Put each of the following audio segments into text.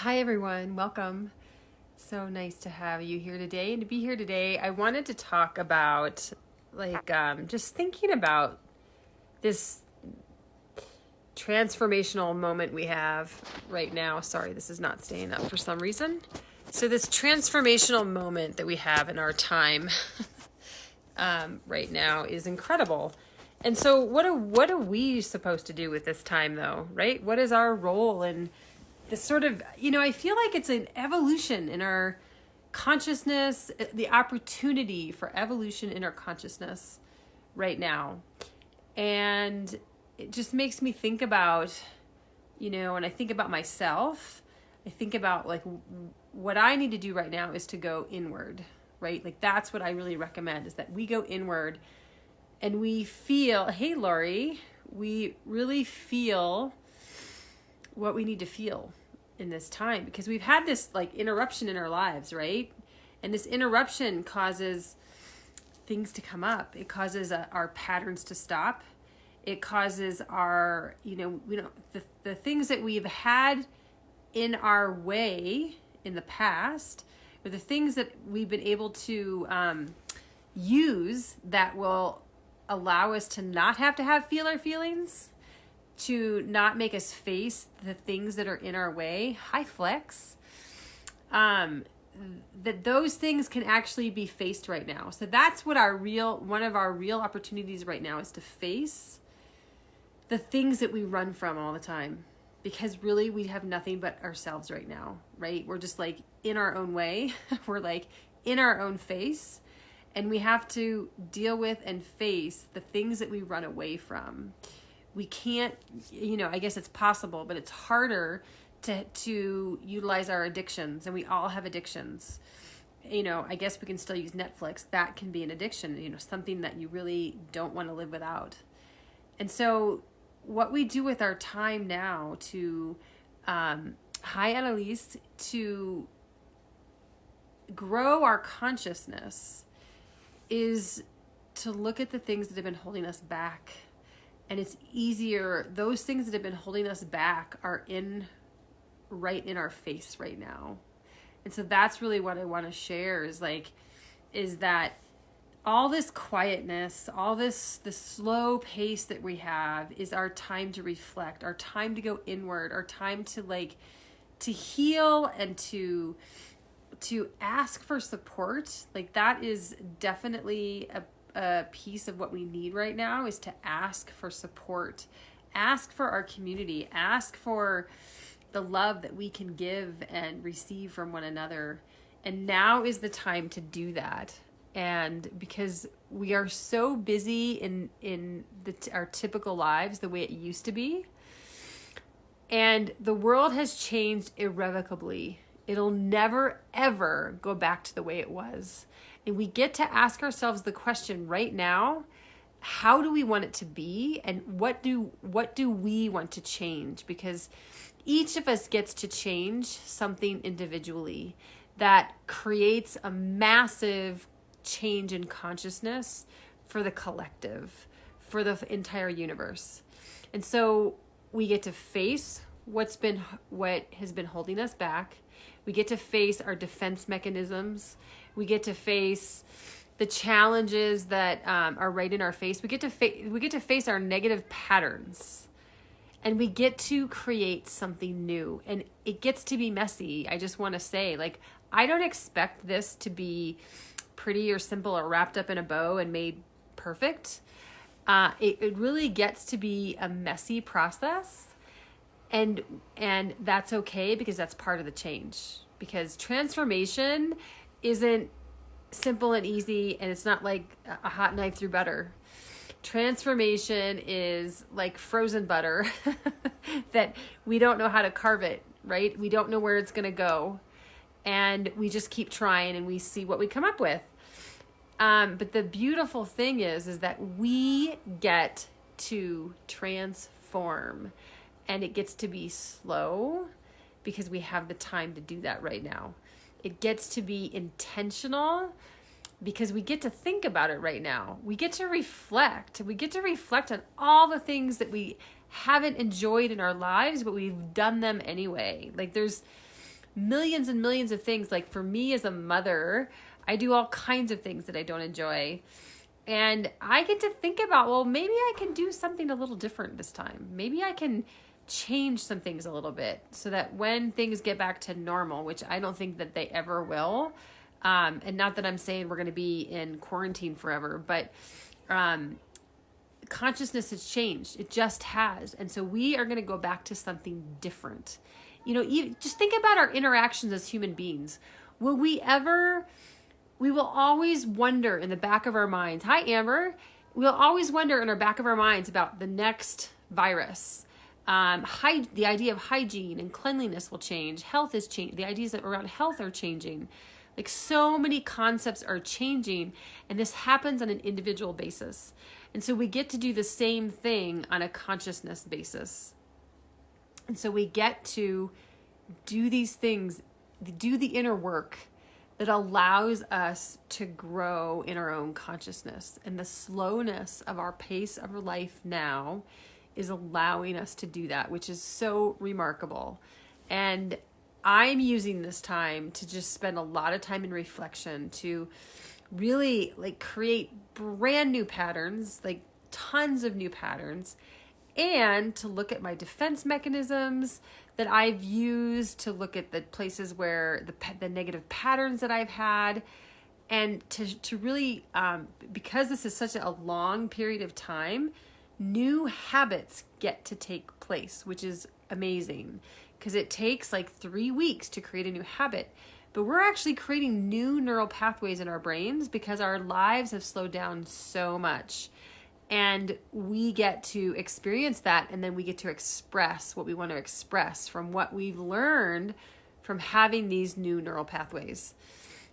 Hi everyone, welcome. So nice to have you here today and to be here today. I wanted to talk about just thinking about this transformational moment we have right now. Sorry, this is not staying up for some reason. So this transformational moment that we have in our time right now is incredible. And so what are we supposed to do with this time though, right? What is our role in this sort of, I feel like it's an evolution in our consciousness, the opportunity for evolution in our consciousness right now. And it just makes me think about, when I think about myself, I think about like what I need to do right now is to go inward, right? Like that's what I really recommend is that we go inward and we feel, hey, Lori, we really feel what we need to feel in this time because we've had this like interruption in our lives, right? And this interruption causes things to come up. It causes our patterns to stop. It causes our, the things that we've had in our way in the past, or the things that we've been able to use that will allow us to not have to feel our feelings, to not make us face the things that are in our way. Hi, Flex. That those things can actually be faced right now. So that's what one of our real opportunities right now is to face the things that we run from all the time. Because really we have nothing but ourselves right now, right? We're just like in our own way. We're like in our own face. And we have to deal with and face the things that we run away from. We can't, I guess it's possible, but it's harder to utilize our addictions, and we all have addictions. I guess we can still use Netflix. That can be an addiction, something that you really don't want to live without. And so what we do with our time now to, hi Annalise, to grow our consciousness is to look at the things that have been holding us back. And it's easier, those things that have been holding us back are right in our face right now. And so that's really what I want to share is that all this quietness, all the slow pace that we have is our time to reflect, our time to go inward, our time to heal and to ask for support. Like that is definitely a piece of what we need right now is to ask for support, ask for our community, ask for the love that we can give and receive from one another. And now is the time to do that. And because we are so busy in our typical lives, the way it used to be, and the world has changed irrevocably. It'll never, ever go back to the way it was. And we get to ask ourselves the question right now, how do we want it to be? And what do we want to change? Because each of us gets to change something individually that creates a massive change in consciousness for the collective, for the entire universe. And so we get to face what has been holding us back. We get to face our defense mechanisms. We get to face the challenges that are right in our face. We get to face our negative patterns, and we get to create something new. And it gets to be messy. I just want to say, I don't expect this to be pretty or simple or wrapped up in a bow and made perfect. It really gets to be a messy process. And that's okay because that's part of the change. Because transformation isn't simple and easy, and it's not like a hot knife through butter. Transformation is like frozen butter that we don't know how to carve it, right? We don't know where it's going to go. And we just keep trying and we see what we come up with. But the beautiful thing is that we get to transform. And it gets to be slow because we have the time to do that right now. It gets to be intentional because we get to think about it right now. We get to reflect. We get to reflect on all the things that we haven't enjoyed in our lives, but we've done them anyway. Like there's millions and millions of things. Like for me as a mother, I do all kinds of things that I don't enjoy. And I get to think about, well, maybe I can do something a little different this time. Maybe I can change some things a little bit so that when things get back to normal, which I don't think that they ever will, and not that I'm saying we're going to be in quarantine forever, but consciousness has changed. It just has. And so we are going to go back to something different. You know, just think about our interactions as human beings. We will always wonder in the back of our minds, hi, Amber. We'll always wonder in our back of our minds about the next virus. The idea of hygiene and cleanliness will change. Health is changing. The ideas around health are changing. Like so many concepts are changing, and this happens on an individual basis. And so we get to do the same thing on a consciousness basis. And so we get to do these things, do the inner work that allows us to grow in our own consciousness. And the slowness of our pace of our life now is allowing us to do that, which is so remarkable. And I'm using this time to just spend a lot of time in reflection to really like create brand new patterns, like tons of new patterns, and to look at my defense mechanisms that I've used, to look at the places where the negative patterns that I've had, and to really, because this is such a long period of time, new habits get to take place, which is amazing because it takes like 3 weeks to create a new habit. But we're actually creating new neural pathways in our brains because our lives have slowed down so much. And we get to experience that, and then we get to express what we want to express from what we've learned from having these new neural pathways.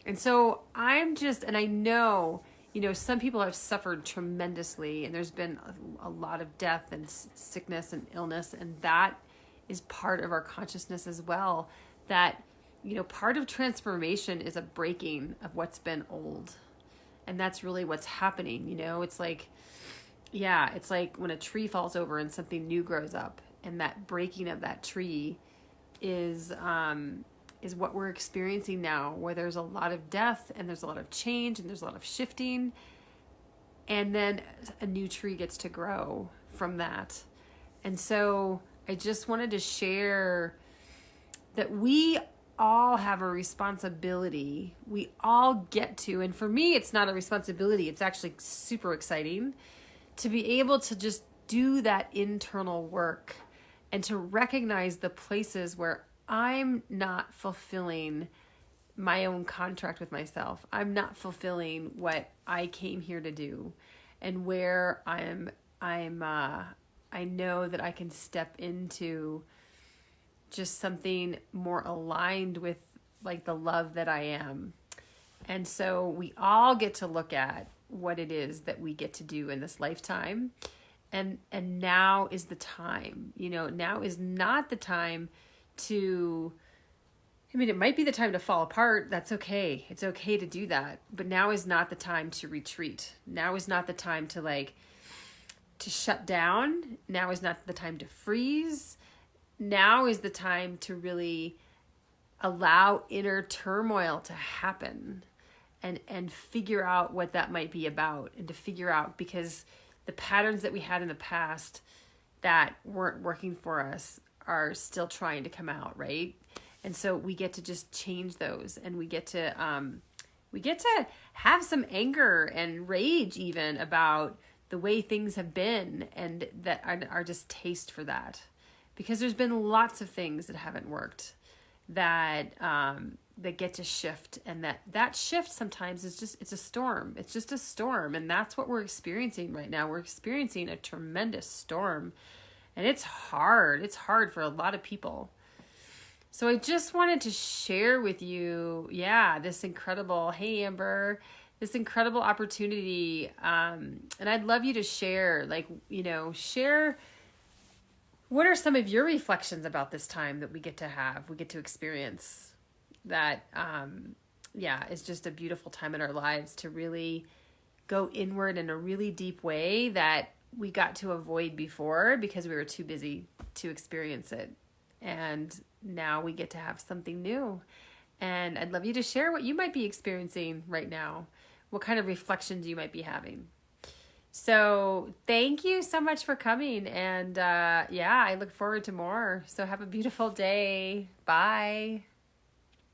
And so and I know, you know, some people have suffered tremendously, and there's been a lot of death and sickness and illness, and that is part of our consciousness as well. That, you know, part of transformation is a breaking of what's been old. And that's really what's happening. You know, it's like when a tree falls over and something new grows up, and that breaking of that tree is what we're experiencing now, where there's a lot of death and there's a lot of change and there's a lot of shifting. And then a new tree gets to grow from that. And so I just wanted to share that we all have a responsibility. We all get to, and for me, it's not a responsibility. It's actually super exciting to be able to just do that internal work and to recognize the places where I'm not fulfilling my own contract with myself. I'm not fulfilling what I came here to do, and where I know that I can step into just something more aligned with like the love that I am. And so we all get to look at what it is that we get to do in this lifetime. And now is the time, you know, now is not the time to, I mean, it might be the time to fall apart. That's okay. It's okay to do that. But now is not the time to retreat. Now is not the time to shut down. Now is not the time to freeze. Now is the time to really allow inner turmoil to happen and figure out what that might be about, and to figure out, because the patterns that we had in the past that weren't working for us are still trying to come out, right? And so we get to just change those, and we get to have some anger and rage even about the way things have been, and that are just taste for that, because there's been lots of things that haven't worked that get to shift, and that shift sometimes it's a storm. It's just a storm, and that's what we're experiencing right now. We're experiencing a tremendous storm, and it's hard. It's hard for a lot of people. So I just wanted to share with you, this incredible, hey Amber, this incredible opportunity, and I'd love you to share, share what are some of your reflections about this time that we get to experience. That, is just a beautiful time in our lives to really go inward in a really deep way that we got to avoid before because we were too busy to experience it. And now we get to have something new. And I'd love you to share what you might be experiencing right now, what kind of reflections you might be having. So thank you so much for coming. And yeah, I look forward to more. So have a beautiful day. Bye.